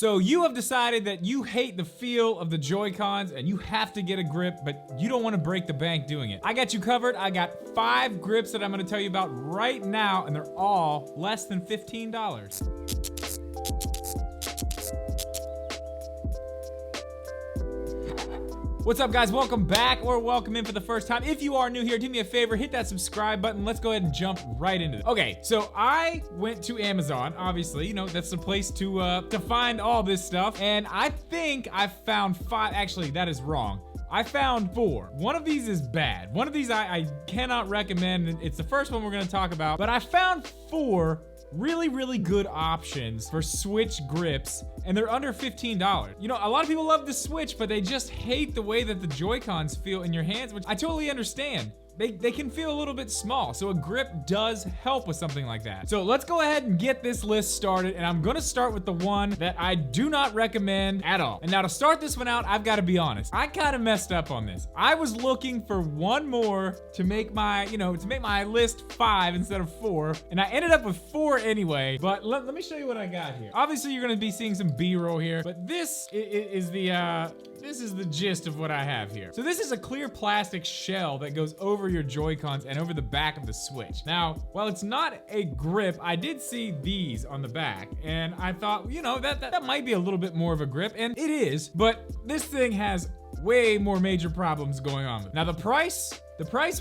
So you have decided that you hate the feel of the Joy-Cons and you have to get a grip, but you don't want to break the bank doing it. I got you covered. I got 5 grips that I'm going to tell you about right now, and they're all less than $15. What's up, guys? Welcome back, or welcome in for the first time. If you are new here, do me a favor, hit that subscribe button. Let's go ahead and jump right into it. Okay, so I went to Amazon, obviously, you know, that's the place to find all this stuff. And I think I found 5, actually, that is wrong. I found 4. One of these is bad. One of these I cannot recommend, and it's the first one we're gonna talk about. But I found 4 really good options for Switch grips, and they're under $15. You know, a lot of people love the Switch, but they just hate the way that the Joy-Cons feel in your hands, which I totally understand. They can feel a little bit small, so a grip does help with something like that. So let's go ahead and get this list started, and I'm gonna start with the one that I do not recommend at all. And now to start this one out, I've gotta be honest. I kinda messed up on this. I was looking for one more to make my, to make my list 5 instead of 4, and I ended up with 4 anyway, but let me show you what I got here. Obviously, you're gonna be seeing some B-roll here, but this is the gist of what I have here. So this is a clear plastic shell that goes over your Joy-Cons and over the back of the Switch. Now, while it's not a grip, I did see these on the back, and I thought, that might be a little bit more of a grip, and it is, but this thing has way more major problems going on. Now, the price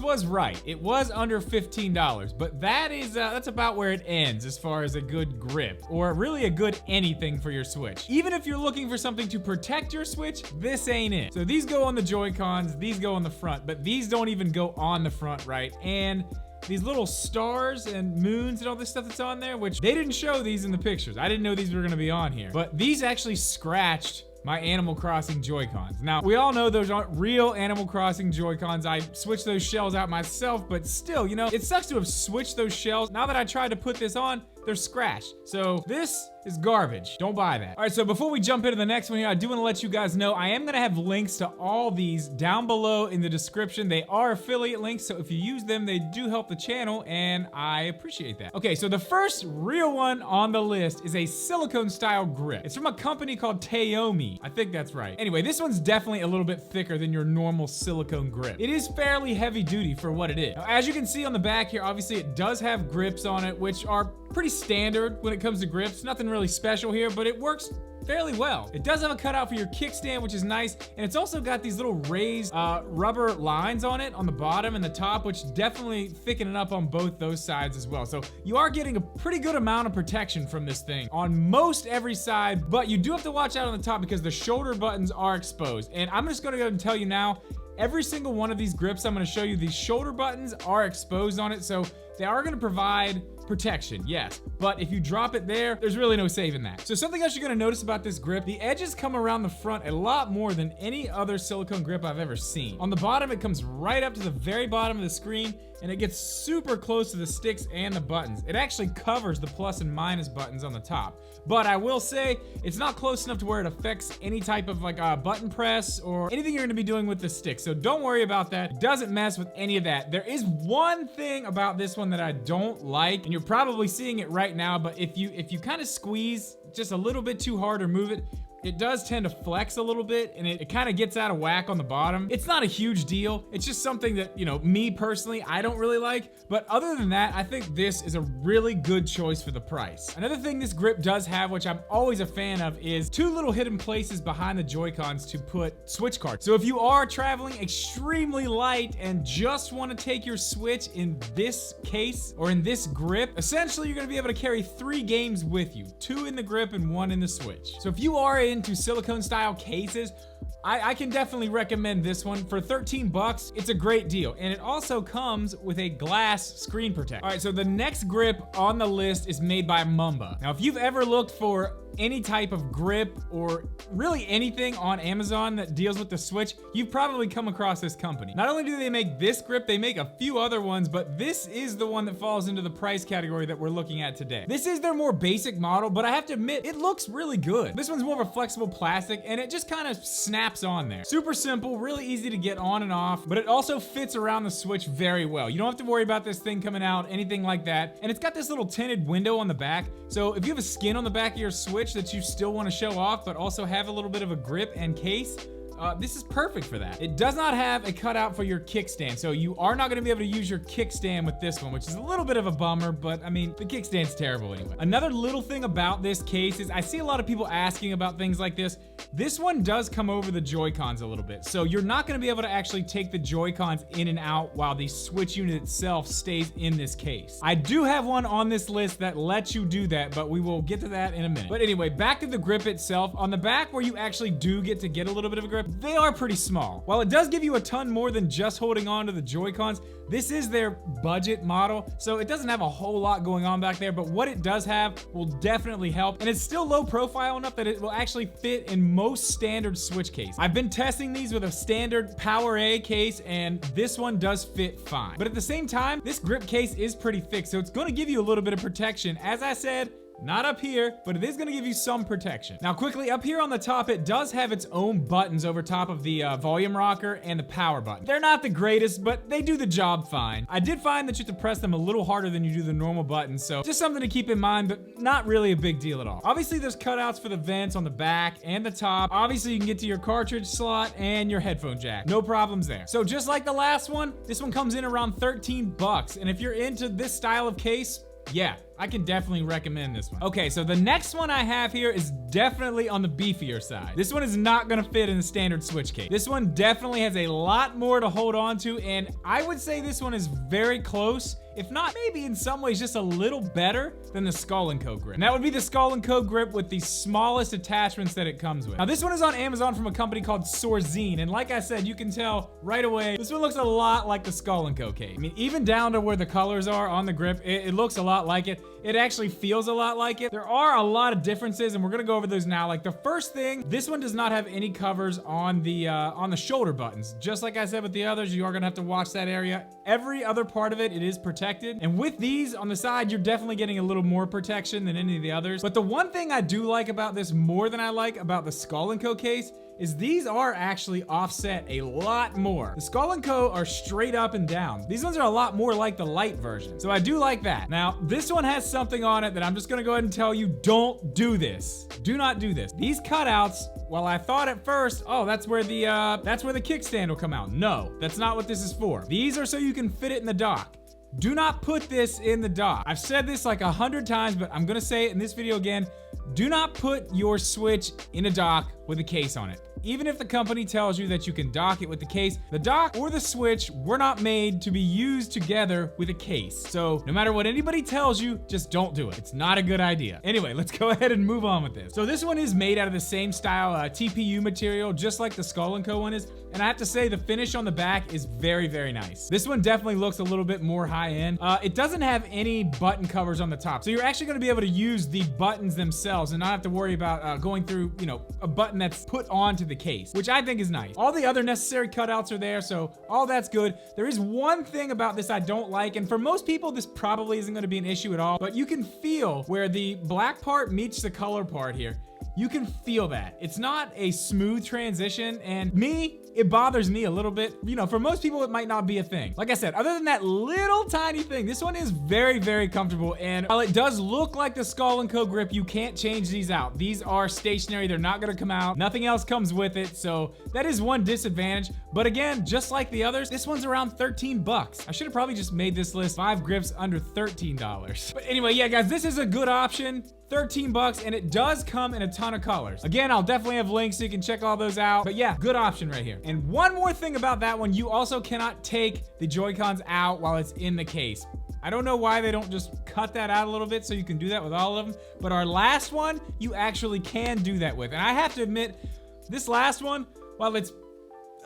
was right. It was under $15, but that's about where it ends as far as a good grip, or really a good anything for your Switch. Even if you're looking for something to protect your Switch, this ain't it. So these go on the Joy-Cons, these go on the front, but these don't even go on the front, right? And these little stars and moons and all this stuff that's on there, which they didn't show these in the pictures. I didn't know these were gonna be on here, but these actually scratched my Animal Crossing Joy-Cons. Now, we all know those aren't real Animal Crossing Joy-Cons. I switched those shells out myself, but still, it sucks to have switched those shells. Now that I tried to put this on, they're scratched. So this is garbage. Don't buy that. All right, so before we jump into the next one here, I do wanna let you guys know I am gonna have links to all these down below in the description. They are affiliate links, so if you use them, they do help the channel, and I appreciate that. Okay, so the first real one on the list is a silicone style grip. It's from a company called Taomi. I think that's right. Anyway, this one's definitely a little bit thicker than your normal silicone grip. It is fairly heavy duty for what it is. Now, as you can see on the back here, obviously it does have grips on it, which are pretty standard when it comes to grips. Nothing really special here, but it works fairly well. It does have a cutout for your kickstand, which is nice, and it's also got these little raised rubber lines on it on the bottom and the top, which definitely thicken it up on both those sides as well. So you are getting a pretty good amount of protection from this thing on most every side, but you do have to watch out on the top because the shoulder buttons are exposed. And I'm just gonna go and tell you now, every single one of these grips I'm gonna show you, these shoulder buttons are exposed on it, so they are gonna provide protection, yes, but if you drop it there, there's really no saving that. So something else you're gonna notice about this grip, the edges come around the front a lot more than any other silicone grip I've ever seen. On the bottom, it comes right up to the very bottom of the screen, and it gets super close to the sticks and the buttons. It actually covers the plus and minus buttons on the top. But I will say, it's not close enough to where it affects any type of button press or anything you're gonna be doing with the stick. So don't worry about that. It doesn't mess with any of that. There is one thing about this one that I don't like, and you're probably seeing it right now, but if you kind of squeeze just a little bit too hard or move it, it does tend to flex a little bit, and it kind of gets out of whack on the bottom. It's not a huge deal. It's just something that, me personally, I don't really like. But other than that, I think this is a really good choice for the price. Another thing this grip does have, which I'm always a fan of, is 2 little hidden places behind the Joy-Cons to put Switch cards. So if you are traveling extremely light and just want to take your Switch in this case or in this grip, essentially you're going to be able to carry 3 games with you, 2 in the grip and 1 in the Switch. So if you are into silicone style cases, I can definitely recommend this one. For 13 bucks, it's a great deal. And it also comes with a glass screen protector. All right, so the next grip on the list is made by Mumba. Now, if you've ever looked for any type of grip or really anything on Amazon that deals with the Switch, you've probably come across this company. Not only do they make this grip, they make a few other ones, but this is the one that falls into the price category that we're looking at today. This is their more basic model, but I have to admit, it looks really good. This one's more of a flexible plastic, and it just kind of snaps on there. Super simple, really easy to get on and off, but it also fits around the Switch very well. You don't have to worry about this thing coming out, anything like that. And it's got this little tinted window on the back, so if you have a skin on the back of your Switch, Switch that you still want to show off, but also have a little bit of a grip and case, this is perfect for that. It does not have a cutout for your kickstand, so you are not gonna be able to use your kickstand with this one, which is a little bit of a bummer, but I mean, the kickstand's terrible anyway. Another little thing about this case is I see a lot of people asking about things like this. This one does come over the Joy-Cons a little bit, so you're not gonna be able to actually take the Joy-Cons in and out while the Switch unit itself stays in this case. I do have one on this list that lets you do that, but we will get to that in a minute. But anyway, back to the grip itself. On the back where you actually do get to get a little bit of a grip, they are pretty small. While it does give you a ton more than just holding on to the Joy-Cons, this is their budget model, so it doesn't have a whole lot going on back there, but what it does have will definitely help, and it's still low profile enough that it will actually fit in most standard Switch cases. I've been testing these with a standard Power A case, and this one does fit fine. But at the same time, this grip case is pretty thick, so it's gonna give you a little bit of protection. As I said, not up here, but it is gonna give you some protection. Now quickly, up here on the top, it does have its own buttons over top of the volume rocker and the power button. They're not the greatest, but they do the job fine. I did find that you have to press them a little harder than you do the normal buttons, so just something to keep in mind, but not really a big deal at all. Obviously, there's cutouts for the vents on the back and the top. Obviously, you can get to your cartridge slot and your headphone jack. No problems there. So just like the last one, this one comes in around 13 bucks, and if you're into this style of case, yeah, I can definitely recommend this one. Okay, so the next one I have here is definitely on the beefier side. This one is not gonna fit in the standard Switch case. This one definitely has a lot more to hold on to, and I would say this one is very close, if not maybe in some ways just a little better than the Skull & Co grip. And that would be the Skull & Co grip with the smallest attachments that it comes with. Now this one is on Amazon from a company called Sorzine, and like I said, you can tell right away, this one looks a lot like the Skull & Co case. I mean, even down to where the colors are on the grip, it looks a lot like it. It actually feels a lot like it. There are a lot of differences, and we're gonna go over those now. Like the first thing, this one does not have any covers on the shoulder buttons. Just like I said with the others, you are gonna have to watch that area. Every other part of it, it is protected. And with these on the side, you're definitely getting a little more protection than any of the others. But the one thing I do like about this more than I like about the Skull & Co case is these are actually offset a lot more. The Skull & Co are straight up and down. These ones are a lot more like the light version. So I do like that. Now, this one has something on it that I'm just gonna go ahead and tell you, don't do this. Do not do this. These cutouts, well, I thought at first, oh, that's where the kickstand will come out. No, that's not what this is for. These are so you can fit it in the dock. Do not put this in the dock. I've said this like 100 times, but I'm gonna say it in this video again. Do not put your Switch in a dock with a case on it. Even if the company tells you that you can dock it with the case, the dock or the Switch were not made to be used together with a case. So no matter what anybody tells you, just don't do it. It's not a good idea. Anyway, let's go ahead and move on with this. So this one is made out of the same style TPU material, just like the Skull & Co one is. And I have to say the finish on the back is very, very nice. This one definitely looks a little bit more high end. It doesn't have any button covers on the top. So you're actually gonna be able to use the buttons themselves and not have to worry about going through, you know, a button that's put onto the case, which I think is nice. All the other necessary cutouts are there, so all that's good. There is one thing about this I don't like, and for most people, this probably isn't gonna be an issue at all, but you can feel where the black part meets the color part here. You can feel that. It's not a smooth transition, and it bothers me a little bit. You know, for most people, it might not be a thing. Like I said, other than that little tiny thing, this one is very, very comfortable, and while it does look like the Skull & Co grip, you can't change these out. These are stationary, they're not gonna come out. Nothing else comes with it, so that is one disadvantage. But again, just like the others, this one's around 13 bucks. I should have probably just made this list 5 grips under $13. But anyway, yeah, guys, this is a good option. 13 bucks, and it does come in a ton of colors. Again, I'll definitely have links so you can check all those out. But yeah, good option right here. And one more thing about that one, you also cannot take the Joy-Cons out while it's in the case. I don't know why they don't just cut that out a little bit so you can do that with all of them. But our last one, you actually can do that with. And I have to admit, this last one, while it's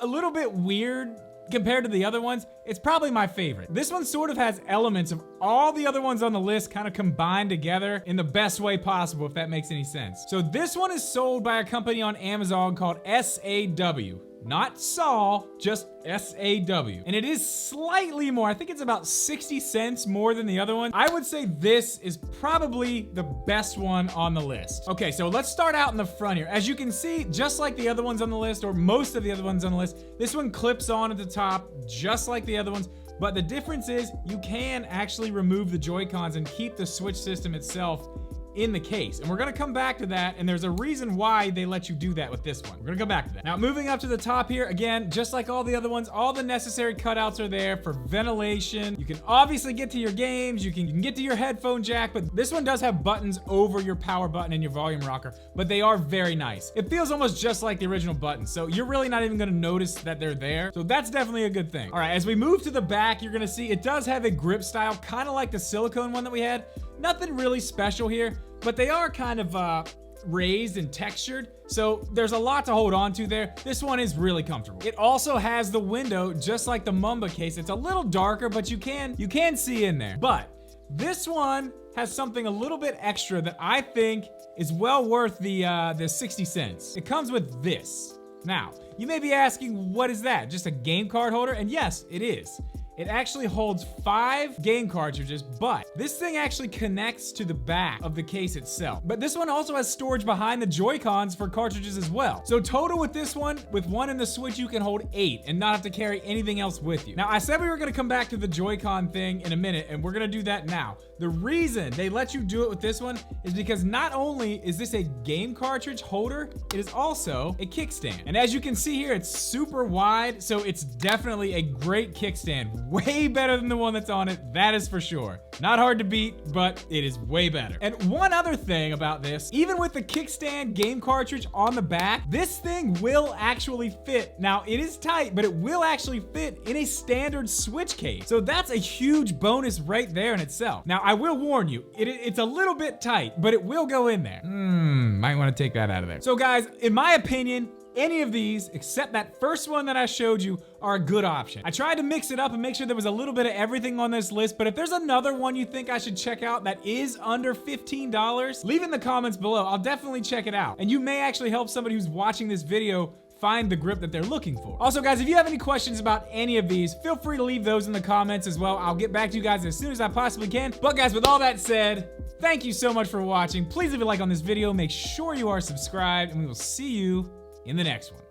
a little bit weird compared to the other ones, it's probably my favorite. This one sort of has elements of all the other ones on the list kind of combined together in the best way possible, if that makes any sense. So this one is sold by a company on Amazon called SAW. Not SAW, just SAW. And it is slightly more, I think it's about 60 cents more than the other one. I would say this is probably the best one on the list. Okay, so let's start out in the front here. As you can see, just like the other ones on the list, or most of the other ones on the list, this one clips on at the top, just like the other ones. But the difference is you can actually remove the Joy-Cons and keep the Switch system itself in the case. And we're gonna come back to that, and there's a reason why they let you do that with this one. We're gonna come back to that. Now, moving up to the top here, again, just like all the other ones, all the necessary cutouts are there for ventilation. You can obviously get to your games, you can get to your headphone jack, but this one does have buttons over your power button and your volume rocker, but they are very nice. It feels almost just like the original buttons, so you're really not even gonna notice that they're there. So that's definitely a good thing. All right, as we move to the back, you're gonna see it does have a grip style, kind of like the silicone one that we had. Nothing really special here, but they are kind of raised and textured, so there's a lot to hold on to there. This one is really comfortable. It also has the window, just like the Mumba case. It's a little darker, but you can see in there. But this one has something a little bit extra that I think is well worth the 60 cents. It comes with this. Now, you may be asking, what is that? Just a game card holder? And yes, it is. It actually holds 5 game cartridges, but this thing actually connects to the back of the case itself. But this one also has storage behind the Joy-Cons for cartridges as well. So total with this one, with one in the Switch, you can hold 8 and not have to carry anything else with you. Now, I said we were gonna come back to the Joy-Con thing in a minute, and we're gonna do that now. The reason they let you do it with this one is because not only is this a game cartridge holder, it is also a kickstand. And as you can see here, it's super wide, so it's definitely a great kickstand. Way better than the one that's on it, that is for sure. Not hard to beat, but it is way better. And one other thing about this, even with the kickstand game cartridge on the back, this thing will actually fit. Now, it is tight, but it will actually fit in a standard Switch case. So that's a huge bonus right there in itself. Now, I will warn you, it's a little bit tight, but it will go in there. Might want to take that out of there. So guys, in my opinion, any of these, except that first one that I showed you, are a good option. I tried to mix it up and make sure there was a little bit of everything on this list, but if there's another one you think I should check out that is under $15, leave in the comments below. I'll definitely check it out. And you may actually help somebody who's watching this video find the grip that they're looking for. Also, guys, if you have any questions about any of these, feel free to leave those in the comments as well. I'll get back to you guys as soon as I possibly can. But guys, with all that said, thank you so much for watching. Please leave a like on this video. Make sure you are subscribed, and we will see you in the next one.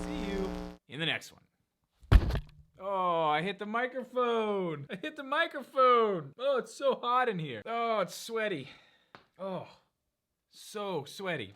See you in the next one. Oh, I hit the microphone. I hit the microphone. Oh, it's so hot in here. Oh, it's sweaty. Oh, so sweaty.